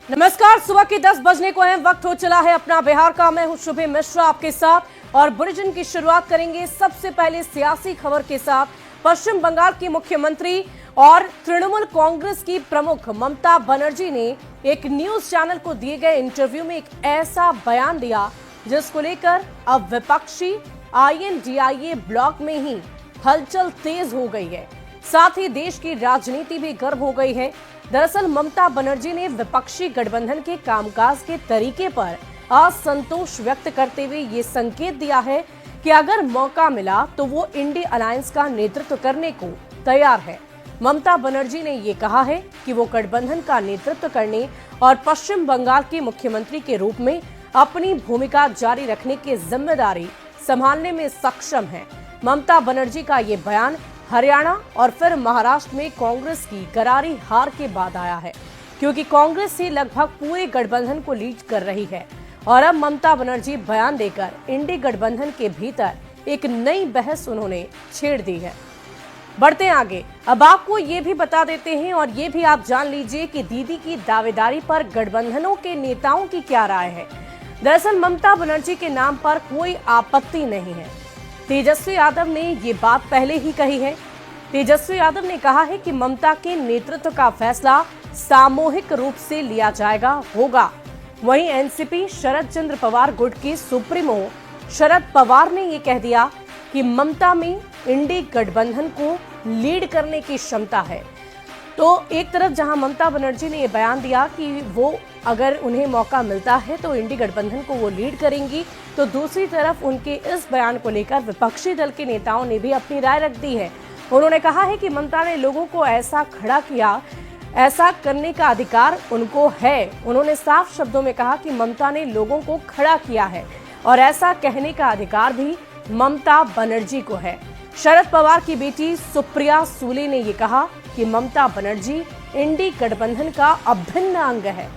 नमस्कार, सुबह के 10 बजने को है, वक्त हो चला है अपना बिहार का। मैं हूं शुभे मिश्रा आपके साथ और बुलेटिन की शुरुआत करेंगे सबसे पहले सियासी खबर के साथ। पश्चिम बंगाल की मुख्यमंत्री और तृणमूल कांग्रेस की प्रमुख ममता बनर्जी ने एक न्यूज चैनल को दिए गए इंटरव्यू में एक ऐसा बयान दिया जिसको लेकर अब विपक्षी INDIA ब्लॉक में ही हलचल तेज हो गई है, साथ ही देश की राजनीति भी गर्म हो गई है। दरअसल ममता बनर्जी ने विपक्षी गठबंधन के कामकाज के तरीके पर असंतोष व्यक्त करते हुए ये संकेत दिया है कि अगर मौका मिला तो वो इंडी अलायंस का नेतृत्व करने को तैयार है। ममता बनर्जी ने ये कहा है कि वो गठबंधन का नेतृत्व करने और पश्चिम बंगाल के मुख्यमंत्री के रूप में अपनी भूमिका जारी रखने की जिम्मेदारी संभालने में सक्षम है। ममता बनर्जी का ये बयान हरियाणा और फिर महाराष्ट्र में कांग्रेस की करारी हार के बाद आया है, क्योंकि कांग्रेस ही लगभग पूरे गठबंधन को लीड कर रही है और अब ममता बनर्जी बयान देकर इंडी गठबंधन के भीतर एक नई बहस उन्होंने छेड़ दी है। बढ़ते हैं आगे, अब आपको ये भी बता देते हैं और ये भी आप जान लीजिए कि दीदी की दावेदारी पर गठबंधनों के नेताओं की क्या राय है। दरअसल ममता बनर्जी के नाम पर कोई आपत्ति नहीं है। तेजस्वी यादव ने ये बात पहले ही कही है। तेजस्वी यादव ने कहा है कि ममता के नेतृत्व का फैसला सामूहिक रूप से लिया होगा। वहीं एनसीपी शरद चंद्र पवार गुट के सुप्रीमो शरद पवार ने ये कह दिया कि ममता में इंडी गठबंधन को लीड करने की क्षमता है। तो एक तरफ जहां ममता बनर्जी ने ये बयान दिया कि वो अगर उन्हें मौका मिलता है तो इंडी गठबंधन को वो लीड करेंगी, तो दूसरी तरफ उनके इस बयान को लेकर विपक्षी दल के नेताओं ने भी अपनी राय रख दी है। उन्होंने कहा है कि ममता ने लोगों को ऐसा खड़ा किया, ऐसा करने का अधिकार उनको है। उन्होंने साफ शब्दों में कहा कि ममता ने लोगों को खड़ा किया है और ऐसा कहने का अधिकार भी ममता बनर्जी को है। शरद पवार की बेटी सुप्रिया सूले ने ये कहा कि ममता बनर्जी इंडी गठबंधन का अभिन्न अंग है।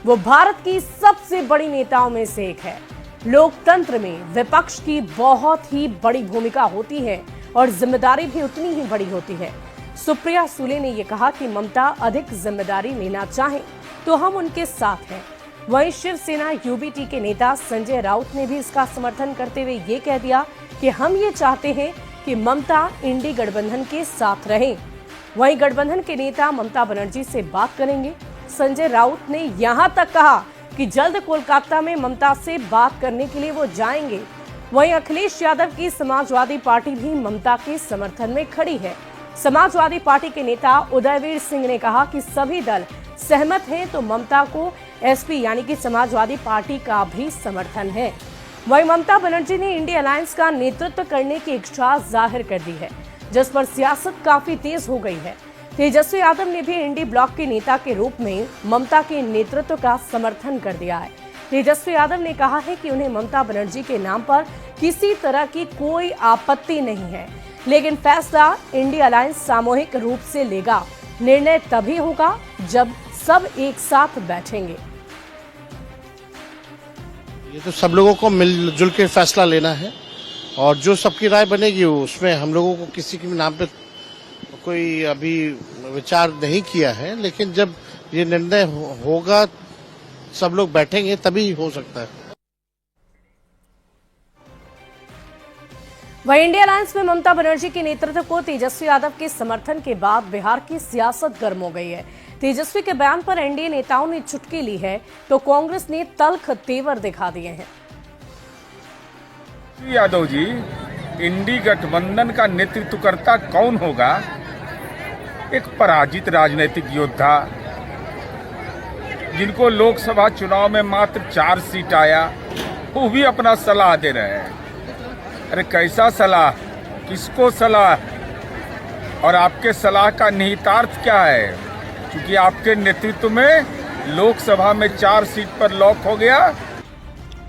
वो भारत की सबसे बड़ी नेताओं में से एक है। लोकतंत्र में विपक्ष की बहुत ही बड़ी भूमिका होती है और जिम्मेदारी भी उतनी ही बड़ी होती है। सुप्रिया सूले ने यह कहा कि ममता अधिक जिम्मेदारी लेना चाहे तो हम उनके साथ हैं। वहीं शिवसेना UBT के नेता संजय राउत ने भी इसका समर्थन करते हुए ये कह दिया कि हम ये चाहते हैं कि ममता इंडी गठबंधन के साथ रहें। वहीं गठबंधन के नेता ममता बनर्जी से बात करेंगे। संजय राउत ने यहां तक कहा कि जल्द कोलकाता में ममता से बात करने के लिए वो जाएंगे। वहीं अखिलेश यादव की समाजवादी पार्टी भी ममता के समर्थन में खड़ी है। समाजवादी पार्टी के नेता उदयवीर सिंह ने कहा कि सभी दल सहमत हैं तो ममता को SP यानी कि समाजवादी पार्टी का भी समर्थन है। वहीं ममता बनर्जी ने इंडी अलायंस का नेतृत्व करने की इच्छा जाहिर कर दी है, जिस पर सियासत काफी तेज हो गई है। तेजस्वी यादव ने भी इंडी ब्लॉक के नेता के रूप में ममता के नेतृत्व का समर्थन कर दिया है। तेजस्वी यादव ने कहा है कि उन्हें ममता बनर्जी के नाम पर किसी तरह की कोई आपत्ति नहीं है, लेकिन फैसला इंडी अलायंस सामूहिक रूप से लेगा। निर्णय तभी होगा जब सब एक साथ बैठेंगे। ये तो सब लोगों को मिलजुल के फैसला लेना है और जो सबकी राय बनेगी उसमें हम लोगों को किसी के नाम पे कोई अभी विचार नहीं किया है, लेकिन जब ये निर्णय होगा सब लोग बैठेंगे तभी हो सकता है। वहीं इंडिया अलायंस में ममता बनर्जी के नेतृत्व को तेजस्वी यादव के समर्थन के बाद बिहार की सियासत गर्म हो गई है। तेजस्वी के बयान पर एनडीए नेताओं ने चुटकी ली है तो कांग्रेस ने तल्ख तेवर दिखा दिए हैं। यादव जी, इंडी गठबंधन का नेतृत्वकर्ता कौन होगा? एक पराजित राजनीतिक योद्धा जिनको लोकसभा चुनाव में मात्र 4 सीट आया, वो भी अपना सलाह दे रहे हैं। अरे कैसा सलाह, किसको सलाह? और आपके सलाह का निहितार्थ क्या है? क्योंकि आपके नेतृत्व में लोकसभा में 4 सीट पर लॉक हो गया।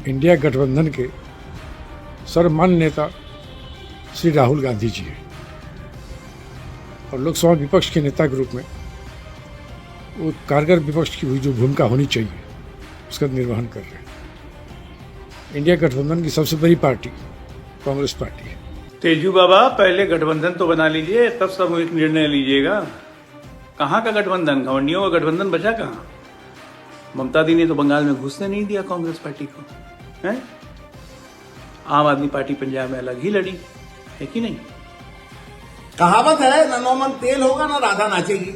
इंडिया गठबंधन के सर्वमान्य नेता श्री राहुल गांधी जी हैं और लोकसभा विपक्ष के नेता के रूप में वो कारगर विपक्ष की हुई जो भूमिका होनी चाहिए उसका निर्वहन कर रहे हैं। इंडिया गठबंधन की सबसे बड़ी पार्टी कांग्रेस पार्टी है। तेजू बाबा, पहले गठबंधन तो बना लीजिए, तब सामूहिक निर्णय लीजिएगा। कहाँ का गठबंधन? घमंडियों का गठबंधन बचा कहाँ? ममता दी ने तो बंगाल में घुसने नहीं दिया कांग्रेस पार्टी को, है? आम आदमी पार्टी पंजाब में अलग ही लड़ी है कि नहीं? कहावत है, न नौमन तेल होगा न राधा नाचेगी।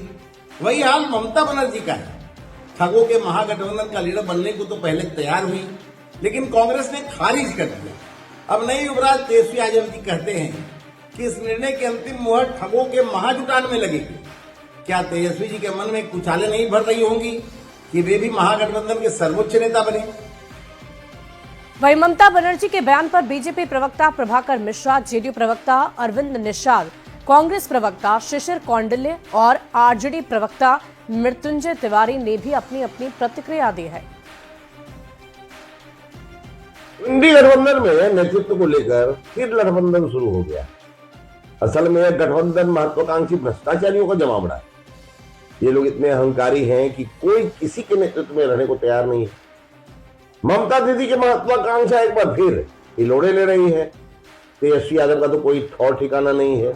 वही हाल ममता बनर्जी का है। ठगों के महागठबंधन का लीडर बनने को तो पहले तैयार हुई, लेकिन कांग्रेस ने खारिज कर दिया। अब नई युवराज तेजस्वी यादव जी कहते हैं कि इस निर्णय की अंतिम मुहर ठगों के महाजुटान में लगेगी। क्या तेजस्वी जी के मन में कुचाले नहीं भर रही होंगी कि वे भी महागठबंधन के सर्वोच्च नेता बने? वहीं ममता बनर्जी के बयान पर बीजेपी प्रवक्ता प्रभाकर मिश्रा, जेडीयू प्रवक्ता अरविंद निषाद, कांग्रेस प्रवक्ता शिशिर कौंडिल्य और आरजेडी प्रवक्ता मृत्युंजय तिवारी ने भी अपनी अपनी प्रतिक्रिया दी है। इंडी गठबंधन में नेतृत्व को लेकर फिर गठबंधन शुरू हो गया। असल में यह गठबंधन महत्वाकांक्षी भ्रष्टाचारियों का जमावड़ा है। ये लोग इतने अहंकारी हैं कि कोई किसी के नेतृत्व में रहने को तैयार नहीं है। ममता दीदी की महत्वाकांक्षा एक बार फिर हिलोड़े ले रही है। तेजस्वी यादव का तो कोई ठौर ठिकाना नहीं है।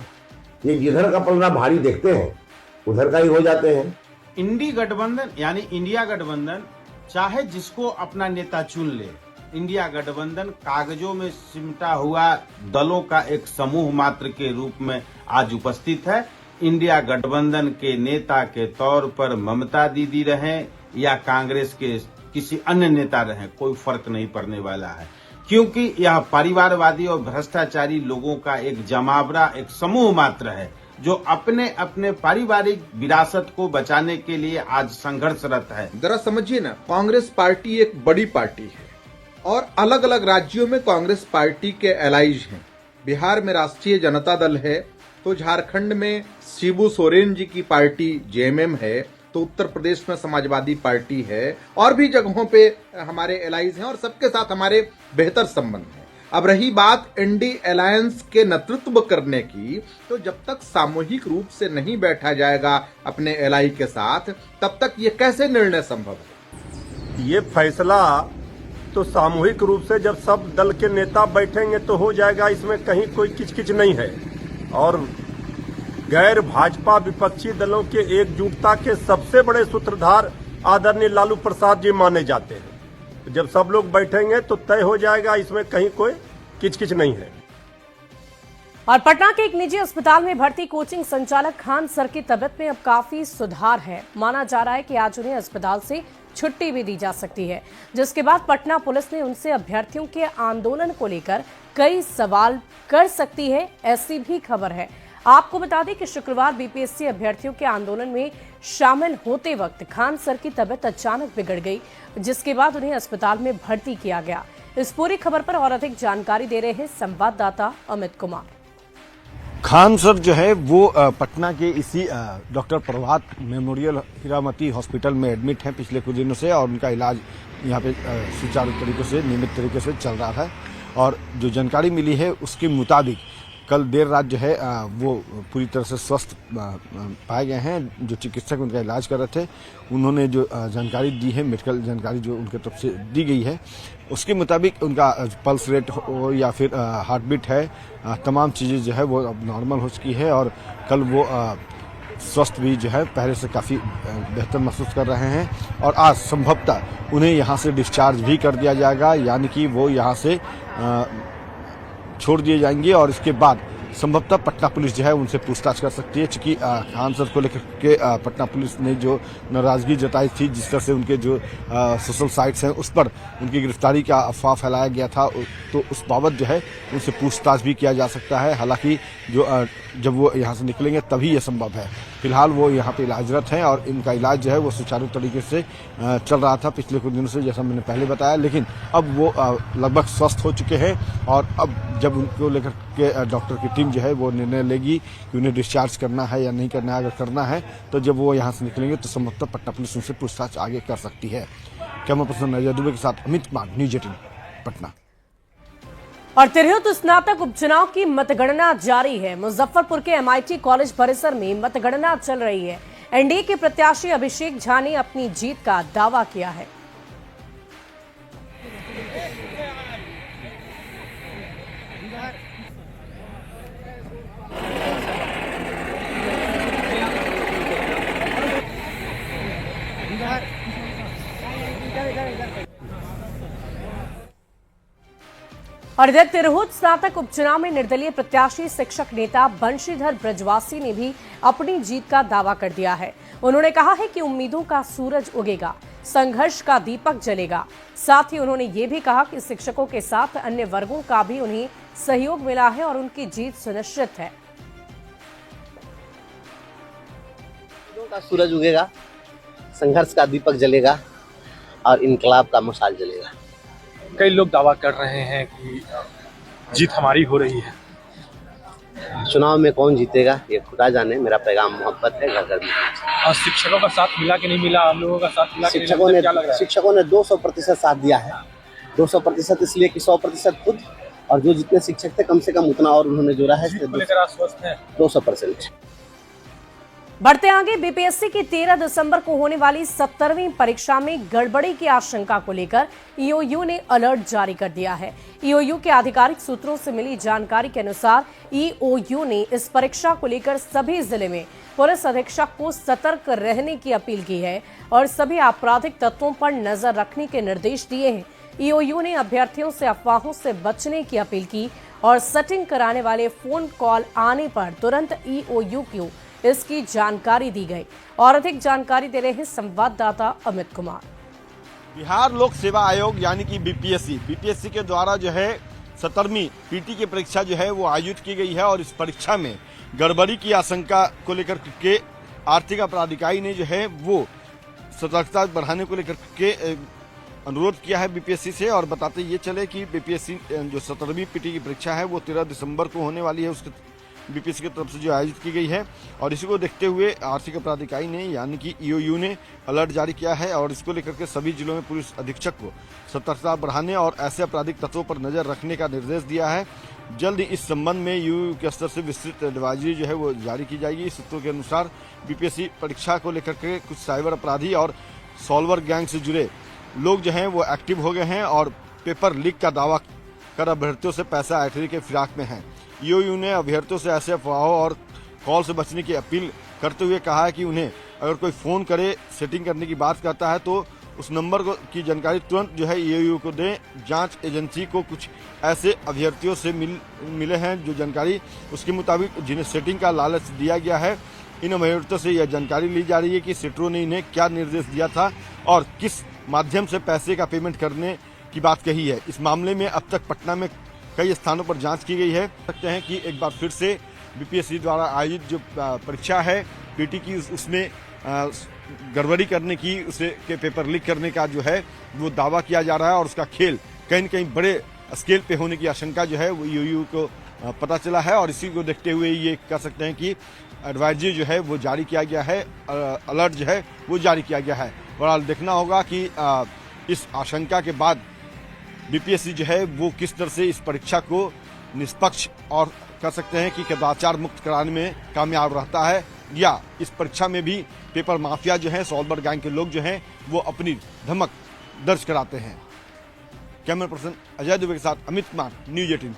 ये जिधर का पलड़ा भारी देखते हैं उधर का ही हो जाते हैं। इंडी गठबंधन यानी इंडिया गठबंधन चाहे जिसको अपना नेता चुन ले, इंडिया गठबंधन कागजों में सिमटा हुआ दलों का एक समूह मात्र के रूप में आज उपस्थित है। इंडिया गठबंधन के नेता के तौर पर ममता दीदी रहें या कांग्रेस के किसी अन्य नेता रहें, कोई फर्क नहीं पड़ने वाला है, क्योंकि यह परिवारवादी और भ्रष्टाचारी लोगों का एक जमावड़ा, एक समूह मात्र है जो अपने अपने पारिवारिक विरासत को बचाने के लिए आज संघर्षरत है। जरा समझिए ना, कांग्रेस पार्टी एक बड़ी पार्टी है और अलग अलग राज्यों में कांग्रेस पार्टी के एलाइज हैं। बिहार में राष्ट्रीय जनता दल है, तो झारखंड में शिबू सोरेन जी की पार्टी जेएमएम है, तो उत्तर प्रदेश में समाजवादी पार्टी है, और भी जगहों पे हमारे एलाइज हैं और सबके साथ हमारे बेहतर संबंध हैं। अब रही बात एनडी अलायंस के नेतृत्व करने की, तो जब तक सामूहिक रूप से नहीं बैठा जाएगा अपने एलआई के साथ, तब तक ये कैसे निर्णय संभव है? ये फैसला तो सामूहिक रूप से जब सब दल के नेता बैठेंगे तो हो जाएगा, इसमें कहीं कोई किचकिच नहीं है। और गैर भाजपा विपक्षी दलों के एकजुटता के सबसे बड़े सूत्रधार आदरणीय लालू प्रसाद जी माने जाते हैं। जब सब लोग बैठेंगे तो तय हो जाएगा, इसमें कहीं कोई किचकिच नहीं है। और पटना के एक निजी अस्पताल में भर्ती कोचिंग संचालक खान सर की तबीयत में अब काफी सुधार है। माना जा रहा है कि आज उन्हें अस्पताल से छुट्टी भी दी जा सकती है, जिसके बाद पटना पुलिस ने उनसे अभ्यर्थियों के आंदोलन को लेकर कई सवाल कर सकती है, ऐसी भी खबर है। आपको बता दें कि शुक्रवार बीपीएससी अभ्यर्थियों के आंदोलन में शामिल होते वक्त खान सर की तबीयत अचानक बिगड़ गई, जिसके बाद उन्हें अस्पताल में भर्ती किया गया। इस पूरी खबर पर और अधिक जानकारी दे रहे हैं संवाददाता अमित कुमार। खान सर जो है वो पटना के इसी डॉक्टर प्रभात मेमोरियल हीरामती हॉस्पिटल में एडमिट हैं पिछले कुछ दिनों से, और उनका इलाज यहाँ पे सुचारू तरीके से, नियमित तरीके से चल रहा है। और जो जानकारी मिली है उसके मुताबिक कल देर रात जो है वो पूरी तरह से स्वस्थ पाए गए हैं। जो चिकित्सक उनका इलाज कर रहे थे, उन्होंने जो जानकारी दी है, मेडिकल जानकारी जो उनके तरफ से दी गई है, उसके मुताबिक उनका पल्स रेट हो या फिर हार्ट बीट है, तमाम चीज़ें जो है वो अब नॉर्मल हो चुकी है। और कल वो स्वस्थ भी जो है पहले से काफ़ी बेहतर महसूस कर रहे हैं। और आज संभवतः उन्हें यहाँ से डिस्चार्ज भी कर दिया जाएगा, यानी कि वो यहाँ से छोड़ दिए जाएंगे। और इसके बाद संभवतः पटना पुलिस जो है उनसे पूछताछ कर सकती है, क्योंकि खान सर को लेकर के पटना पुलिस ने जो नाराजगी जताई थी, जिस तरह से उनके जो सोशल साइट्स हैं उस पर उनकी गिरफ्तारी का अफवाह फैलाया गया था, तो उस बाबत जो है उनसे पूछताछ भी किया जा सकता है। हालांकि जो जब वो यहाँ से निकलेंगे तभी ये संभव है। फिलहाल वो यहाँ पे इलाजरत हैं और इनका इलाज जो है वो सुचारू तरीके से चल रहा था पिछले कुछ दिनों से, जैसा मैंने पहले बताया। लेकिन अब वो लगभग स्वस्थ हो चुके हैं, और अब जब उनको लेकर के डॉक्टर की टीम जो है वो निर्णय लेगी कि उन्हें डिस्चार्ज करना है या नहीं करना है। अगर करना है तो जब वो यहाँ से निकलेंगे तो संभवतः पटना पुलिस उनसे पूछताछ आगे कर सकती है। कैमरा पर्सन अजय दुबे के साथ अमित कुमार, न्यूज 18 पटना। और तिरहुत स्नातक उपचुनाव की मतगणना जारी है। मुजफ्फरपुर के एमआईटी कॉलेज परिसर में मतगणना चल रही है। एनडीए के प्रत्याशी अभिषेक झा ने अपनी जीत का दावा किया है। और इधर तिरहुत स्नातक उपचुनाव में निर्दलीय प्रत्याशी शिक्षक नेता बंशीधर ब्रजवासी ने भी अपनी जीत का दावा कर दिया है। उन्होंने कहा है कि उम्मीदों का सूरज उगेगा, संघर्ष का दीपक जलेगा। साथ ही उन्होंने ये भी कहा कि शिक्षकों के साथ अन्य वर्गों का भी उन्हें सहयोग मिला है और उनकी जीत सुनिश्चित है। उम्मीदों का सूरज उगेगा, संघर्ष का दीपक जलेगा और इनकलाब का मशाल जलेगा। कई लोग दावा कर रहे हैं कि जीत हमारी हो रही है। चुनाव में कौन जीतेगा ये खुदा जाने, मेरा पैगाम मोहब्बत है, घर घर में। और शिक्षकों का साथ मिला कि नहीं मिला, हम लोगों का साथ मिला कि नहीं मिला, क्या लग रहा है? शिक्षकों ने 200% साथ दिया है। 200% इसलिए कि 100% खुद, और जो जितने शिक्षक थे कम से कम उतना और उन्होंने जोड़ा है। 200%। बढ़ते आगे, बीपीएससी की 13 दिसंबर को होने वाली 17वीं परीक्षा में गड़बड़ी की आशंका को लेकर ईओयू ने अलर्ट जारी कर दिया है। ईओयू के आधिकारिक सूत्रों से मिली जानकारी के अनुसार ईओयू ने इस परीक्षा को लेकर सभी जिले में पुलिस अधीक्षक को सतर्क रहने की अपील की है और सभी आपराधिक तत्वों पर नजर रखने के निर्देश दिए हैं। ईओयू ने अभ्यर्थियों से अफवाहों से बचने की अपील की और सेटिंग कराने वाले फोन कॉल आने पर तुरंत ईओयू को इसकी जानकारी दी गई। और अधिक जानकारी दे रहे हैं संवाददाता अमित कुमार। बिहार लोक सेवा आयोग यानी कि बीपीएससी के द्वारा जो है 17वीं पीटी की परीक्षा जो है वो आयोजित की गई है और इस परीक्षा में गड़बड़ी की आशंका को लेकर के आर्थिक अपराधिकारी ने जो है वो सतर्कता बढ़ाने को लेकर के अनुरोध किया है बीपीएससी से। और बताते ये चले कि बीपीएससी जो 17वीं पीटी की परीक्षा है वो 13 दिसंबर को होने वाली है, उसके बीपीएससी की तरफ से जो आयोजित की गई है। और इसी को देखते हुए आर्थिक अपराधिकारी ने यानी कि ईओयू ने अलर्ट जारी किया है और इसको लेकर के सभी जिलों में पुलिस अधीक्षक को सतर्कता बढ़ाने और ऐसे आपराधिक तत्वों पर नजर रखने का निर्देश दिया है। जल्द ही इस संबंध में ईओयू के स्तर से विस्तृत एडवाइजरी जो है वो जारी की जाएगी। सूत्रों के अनुसार बीपीएससी परीक्षा को लेकर के कुछ साइबर अपराधी और सॉल्वर गैंग से जुड़े लोग जो हैं वो एक्टिव हो गए हैं और पेपर लीक का दावा कर अभ्यर्थियों से पैसा ऐंठने के फिराक में हैं। ईओयू ने अभ्यर्थियों से ऐसे अफवाहों और कॉल से बचने की अपील करते हुए कहा है कि उन्हें अगर कोई फ़ोन करे, सेटिंग करने की बात करता है तो उस नंबर की जानकारी तुरंत जो है ईओयू को दें। जांच एजेंसी को कुछ ऐसे अभ्यर्थियों से मिले हैं जो जानकारी उसके मुताबिक जिन्हें सेटिंग का लालच दिया गया है। इन अभ्यर्थियों से यह जानकारी ली जा रही है कि सेटरों ने इन्हें क्या निर्देश दिया था और किस माध्यम से पैसे का पेमेंट करने की बात कही है। इस मामले में अब तक पटना में कई स्थानों पर जांच की गई है। सकते हैं कि एक बार फिर से बीपीएससी द्वारा आयोजित जो परीक्षा है पीटी की उसमें गड़बड़ी करने की, उसे के पेपर लीक करने का जो है वो दावा किया जा रहा है और उसका खेल कहीं न कहीं बड़े स्केल पे होने की आशंका जो है वो ईओयू को पता चला है। और इसी को देखते हुए ये कह सकते हैं कि एडवाइजरी जो है वो जारी किया गया है, अलर्ट जो है वो जारी किया गया है। और देखना होगा कि इस आशंका के बाद बीपीएससी जो है वो किस तरह से इस परीक्षा को निष्पक्ष और कह सकते हैं कि कदाचार मुक्त कराने में कामयाब रहता है या इस परीक्षा में भी पेपर माफिया जो है सॉल्वर गैंग के लोग जो हैं वो अपनी धमक दर्ज कराते हैं। कैमरा पर्सन अजय दुबे के साथ अमित कुमार, न्यूज 18।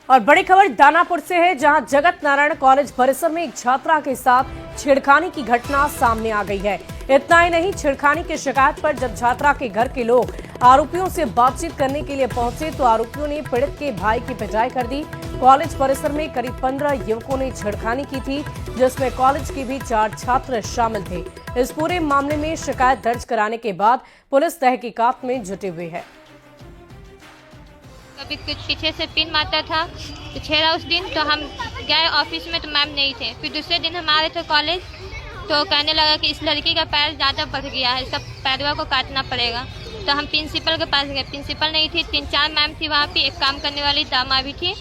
और बड़ी खबर दानापुर से है, जहां जगत नारायण कॉलेज परिसर में एक छात्रा के साथ छेड़खानी की घटना सामने आ गई है। इतना ही नहीं, छेड़खानी की शिकायत पर जब छात्रा के घर के लोग आरोपियों से बातचीत करने के लिए पहुंचे तो आरोपियों ने पीड़ित के भाई की पिटाई कर दी। कॉलेज परिसर में करीब 15 युवकों ने छेड़खानी की थी, जिसमें कॉलेज के भी 4 छात्र शामिल थे। इस पूरे मामले में शिकायत दर्ज कराने के बाद पुलिस तहकीकात में जुटी हुई है। कभी कुछ पीछे से पिन मारता था तो छेड़ा उस दिन, तो हम गए ऑफिस में तो मैम नहीं थे। फिर दूसरे दिन हम आ रहे थे कॉलेज तो कहने लगा कि इस लड़की का पैर ज़्यादा बढ़ गया है, सब पैरवा को काटना पड़ेगा। तो हम प्रिंसिपल के पास गए, प्रिंसिपल नहीं थी, 3-4 मैम थी वहाँ पे, एक काम करने वाली दामा भी थी।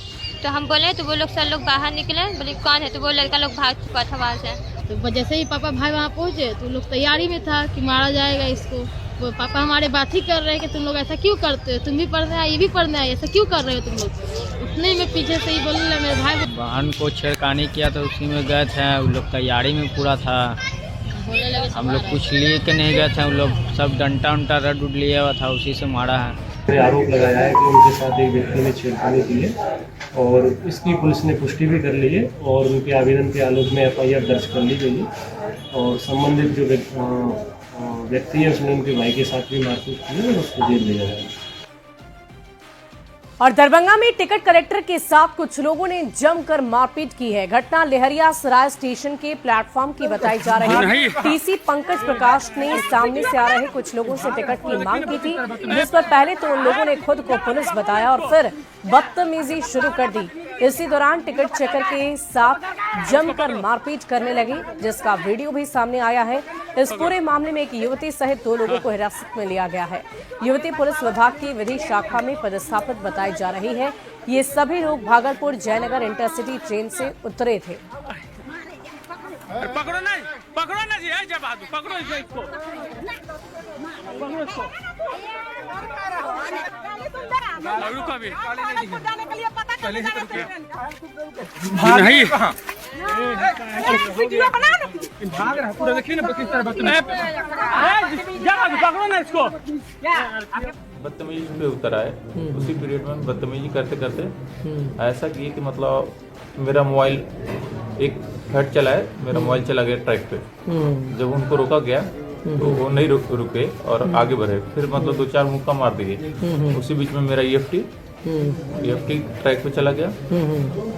तो हम बोले तो वो लोग सर लोग बाहर निकले, बोले कौन है, तो वो लड़का लोग भाग चुका था वहाँ से। तो जैसे ही पापा भाई वहाँ पहुँचे तो लोग तैयारी में था कि मारा जाएगा इसको। वो पापा हमारे बात ही कर रहे हैं कि तुम लोग ऐसा क्यों करते हो, तुम भी पढ़ना है ये भी पढ़ना है, ऐसा क्यों कर रहे हो तुम लोग। उतने में पीछे से ही बोलने मेरे भाई बहन को छेड़खानी किया तो उसी में गए थे, उन लोग तैयारी में पूरा था। हम लोग कुछ लिए के नहीं गए थे, उन लोग सब डंटा उंटा रड उड लिया हुआ था, उसी से मारा है। आरोप लगाया है कि उनके साथ एक व्यक्ति ने छेड़खानी की है और इसकी पुलिस ने पुष्टि भी कर ली है और उनके आवेदन के आलोक में एफआईआर दर्ज कर ली गई है और संबंधित जो व्यक्ति है उसने उनके भाई के साथ भी मारपीट की है और उसको जेल भेजा जाएगा। और दरभंगा में टिकट कलेक्टर के साथ कुछ लोगों ने जमकर मारपीट की है। घटना लेहरिया सराय स्टेशन के प्लेटफॉर्म की बताई जा रही है। टीसी पंकज प्रकाश ने सामने से आ रहे कुछ लोगों से टिकट की मांग की थी, जिस पर पहले तो उन लोगों ने खुद को पुलिस बताया और फिर बदतमीजी शुरू कर दी। इसी दौरान टिकट चेकर के साथ जमकर मारपीट करने लगी, जिसका वीडियो भी सामने आया है। इस पूरे मामले में एक युवती सहित 2 लोगों को हिरासत में लिया गया है। युवती पुलिस विभाग की विधि शाखा में पदस्थापित बताई जा रही है। ये सभी लोग भागलपुर जयनगर इंटरसिटी ट्रेन से उतरे थे। पकड़ो ना जी, है जब आदमी पकड़ो इसको, रुको अभी नहीं वीडियो बना भाग रहा पूरा, देखिए ना किस तरह पकड़ो ना इसको। बदतमीजी पे उतर आए, उसी पीरियड में बदतमीजी करते करते ऐसा किए कि मतलब मेरा मोबाइल एक फट चला है, मेरा मोबाइल चला गया ट्रैक पे। जब उनको रोका गया तो वो नहीं रुके और आगे बढ़े, फिर मतलब 2-4 मुक्का मार दिए। उसी बीच में मेरा EFT ट्रैक पे चला गया।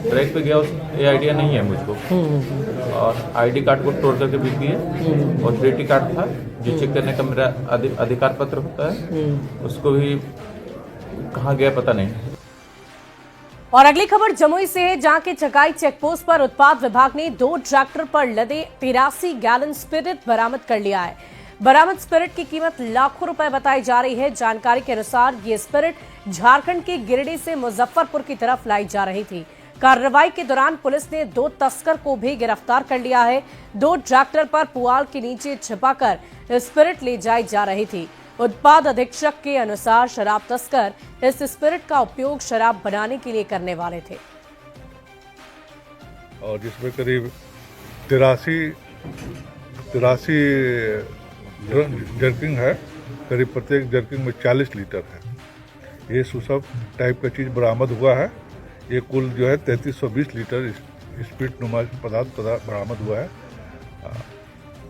ट्रैक पे गया, ये आइडिया नहीं है मुझको, और ID कार्ड को तोड़ करके बिक दिए। और 3T कार्ड था जो चेक करने का मेरा अधिकार पत्र होता है, उसको भी कहाँ गया पता नहीं। और अगली खबर जमुई से है, जहां के चकाई चेकपोस्ट पर उत्पाद विभाग ने 2 ट्रैक्टर पर लदे 83 गैलन स्पिरिट बरामद कर लिया है। बरामद स्पिरिट की कीमत लाखों रुपए बताई जा रही है। जानकारी के अनुसार ये स्पिरिट झारखंड के गिरिडीह से मुजफ्फरपुर की तरफ लाई जा रही थी। कार्रवाई के दौरान पुलिस ने 2 तस्कर को भी गिरफ्तार कर लिया है। 2 ट्रैक्टर पर पुआल के नीचे छिपाकर स्पिरिट ले जाई जा रही थी। उत्पाद अधीक्षक के अनुसार शराब तस्कर इस स्पिरिट का उपयोग शराब बनाने के लिए करने वाले थे। और जिसमें करीब 83 जर्किंग है, करीब प्रत्येक जर्किंग में 40 लीटर है। ये सुसब टाइप का चीज़ बरामद हुआ है। ये कुल जो है 3320 लीटर स्पिरिट नुमा पदार्थ बरामद हुआ है।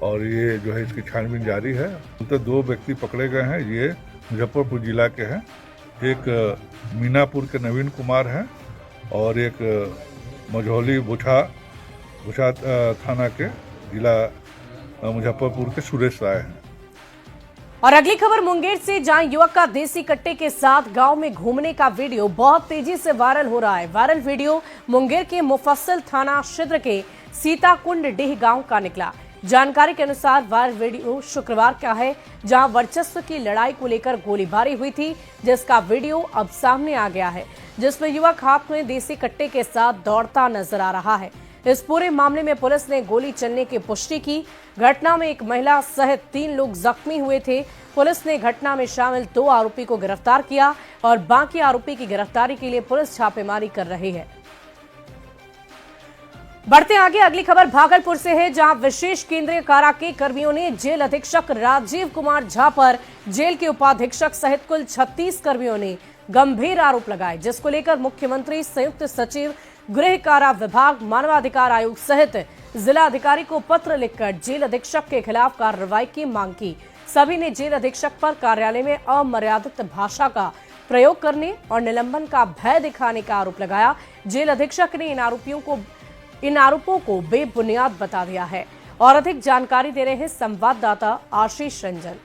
और ये जो है इसकी छानबीन जारी है। तो 2 व्यक्ति पकड़े गए हैं, ये मुजफ्फरपुर जिला के हैं। एक मीनापुर के नवीन कुमार हैं और एक मझौली बुछा थाना के जिला मुजफ्फरपुर के सुरेश राय हैं। और अगली खबर मुंगेर से, जहां युवक का देसी कट्टे के साथ गांव में घूमने का वीडियो बहुत तेजी से वायरल हो रहा है। वायरल वीडियो मुंगेर के मुफस्सिल थाना क्षेत्र के सीताकुंड डीह गांव का निकला। जानकारी के अनुसार वायरल वीडियो शुक्रवार का है, जहां वर्चस्व की लड़ाई को लेकर गोलीबारी हुई थी, जिसका वीडियो अब सामने आ गया है, जिसमें युवक हाथ में देसी कट्टे के साथ दौड़ता नजर आ रहा है। इस पूरे मामले में पुलिस ने गोली चलने की पुष्टि की। घटना में एक महिला सहित 3 लोग जख्मी हुए थे। पुलिस ने घटना में शामिल 2 आरोपी को गिरफ्तार किया और बाकी आरोपी की गिरफ्तारी के लिए पुलिस छापेमारी कर रही है। बढ़ते आगे, अगली खबर भागलपुर से है, जहां विशेष केंद्रीय कारा के कर्मियों ने जेल अधीक्षक राजीव कुमार झा पर जेल के उपाधीक्षक सहित कुल 36 कर्मियों ने गंभीर आरोप लगाए, जिसको लेकर मुख्यमंत्री, संयुक्त सचिव, गृह कारा विभाग, मानवाधिकार आयोग सहित जिला अधिकारी को पत्र लिखकर जेल अधीक्षक के खिलाफ कार्रवाई की मांग की। सभी ने जेल अधीक्षक पर कार्यालय में अमर्यादित भाषा का प्रयोग करने और निलंबन का भय दिखाने का आरोप लगाया। जेल अधीक्षक ने इन आरोपों को बेबुनियाद बता दिया है। और अधिक जानकारी दे रहे हैं संवाददाता आशीष रंजन।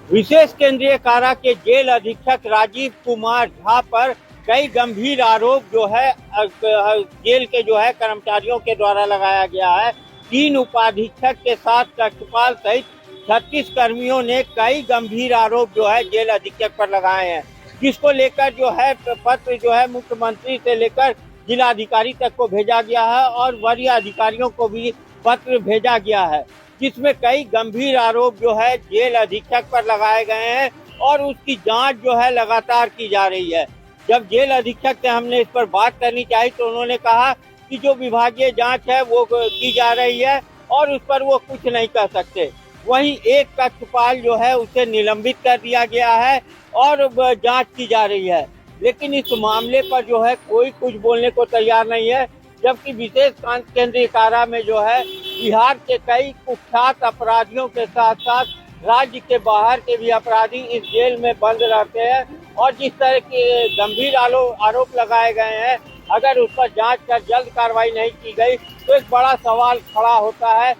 विशेष केंद्रीय कारा के जेल अधीक्षक राजीव कुमार झा पर कई गंभीर आरोप जो है जेल के जो है कर्मचारियों के द्वारा लगाया गया है। 3 उपाधीक्षक के साथ कक्षपाल सहित 36 कर्मियों ने कई गंभीर आरोप जो है जेल अधीक्षक पर लगाए हैं, जिसको लेकर जो है पत्र जो है मुख्यमंत्री से लेकर जिलाधिकारी तक को भेजा गया है और वरीय अधिकारियों को भी पत्र भेजा गया है, जिसमें कई गंभीर आरोप जो है जेल अधीक्षक पर लगाए गए हैं और उसकी जांच जो है लगातार की जा रही है। जब जेल अधीक्षक से हमने इस पर बात करनी चाहिए तो उन्होंने कहा कि जो विभागीय जांच है वो की जा रही है और उस पर वो कुछ नहीं कर सकते। वहीं एक कक्षपाल जो है उसे निलंबित कर दिया गया है और जांच की जा रही है, लेकिन इस मामले पर जो है कोई कुछ बोलने को तैयार नहीं है। जबकि विशेष केंद्रीय कारा में जो है बिहार के कई कुख्यात अपराधियों के साथ साथ राज्य के बाहर के भी अपराधी इस जेल में बंद रहते हैं और जिस तरह के गंभीर आरोप लगाए गए हैं, अगर उस पर जांच कर जल्द कार्रवाई नहीं की गई तो एक बड़ा सवाल खड़ा होता है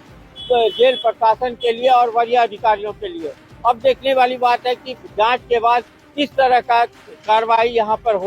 जेल प्रशासन के लिए और वरीय अधिकारियों के लिए। अब देखने वाली बात है कि जांच के बाद किस तरह का कार्रवाई यहाँ पर होती है।